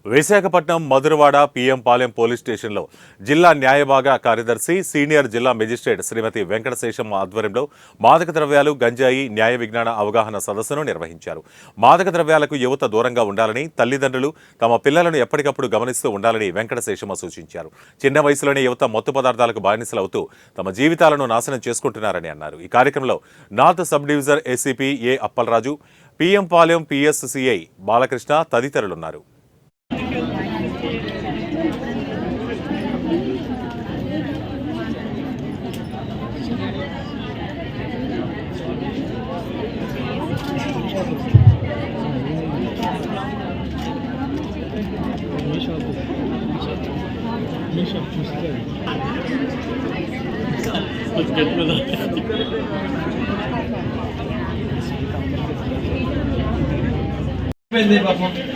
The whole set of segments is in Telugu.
విశాఖపట్నం మధురవాడ పిఎం పాలెం పోలీస్ స్టేషన్లో జిల్లా న్యాయభాగ కార్యదర్శి సీనియర్ జిల్లా మెజిస్ట్రేట్ శ్రీమతి వెంకటశేషమ్మ ఆధ్వర్యంలో మాదక ద్రవ్యాలు గంజాయి న్యాయ విజ్ఞాన అవగాహన సదస్సును నిర్వహించారు. మాదక ద్రవ్యాలకు యువత దూరంగా ఉండాలని, తల్లిదండ్రులు తమ పిల్లలను ఎప్పటికప్పుడు గమనిస్తూ ఉండాలని వెంకటశేషమ్మ సూచించారు. చిన్న వయసులోనే యువత మత్తు పదార్థాలకు బానిసలవుతూ తమ జీవితాలను నాశనం చేసుకుంటున్నారని అన్నారు. ఈ కార్యక్రమంలో north subdivision ACP A Appalaraju, PM Palem PS CI Balakrishna తదితరులున్నారు.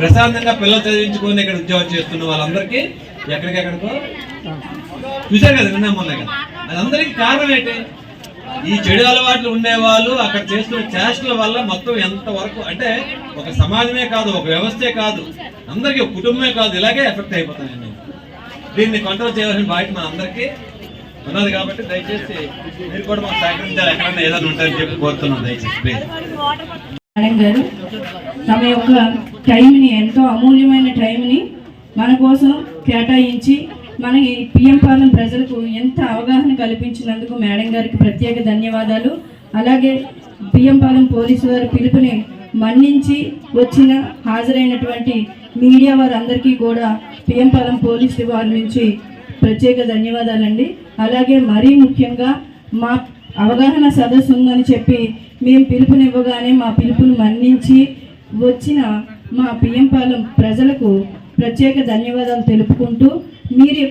ప్రశాంతంగా పిల్లలు చదివించుకొని ఇక్కడ ఉద్యోగం చేస్తున్న వాళ్ళందరికీ ఎక్కడికెక్కడికో చూశారు కదా, విన్నాం మొన్న కదా. అదందరికీ కారణం ఏంటి? ఈ చెడు అలవాట్లు ఉండేవాళ్ళు అక్కడ చేస్తున్న చేష్టల వల్ల మొత్తం ఎంతవరకు అంటే ఒక సమాజమే కాదు, ఒక వ్యవస్థే కాదు, అందరికీ ఒక కుటుంబమే కాదు, ఇలాగే ఎఫెక్ట్ అయిపోతాయండి. దీన్ని కంట్రోల్ చేయవలసిన బాధ్యత మన అందరికీ ఉన్నది. కాబట్టి దయచేసి మీరు కూడా మాకు సహకరించాలి, ఎక్కడన్నా ఏదైనా ఉంటారని చెప్పి కోరుతున్నాం. దయచేసి మేడం గారు తమ యొక్క టైంని, ఎంతో అమూల్యమైన టైంని మన కోసం కేటాయించి మనకి పిఎం పాలెం ప్రజలకు ఎంత అవగాహన కల్పించినందుకు మేడం గారికి ప్రత్యేక ధన్యవాదాలు. అలాగే పిఎం పాలెం పోలీసు వారి పిలుపుని మన్నించి వచ్చిన హాజరైనటువంటి మీడియా వారందరికీ కూడా పిఎం పాలెం పోలీసు వారి నుంచి ప్రత్యేక ధన్యవాదాలండి. అలాగే మరీ ముఖ్యంగా మా అవగాహన సదస్సు ఉందని చెప్పి మేము పిలుపునివ్వగానే మా పిలుపుని మన్నించి వచ్చిన మా పిఎం పాలెం ప్రజలకు ప్రత్యేక ధన్యవాదాలు తెలుపుకుంటూ మీరు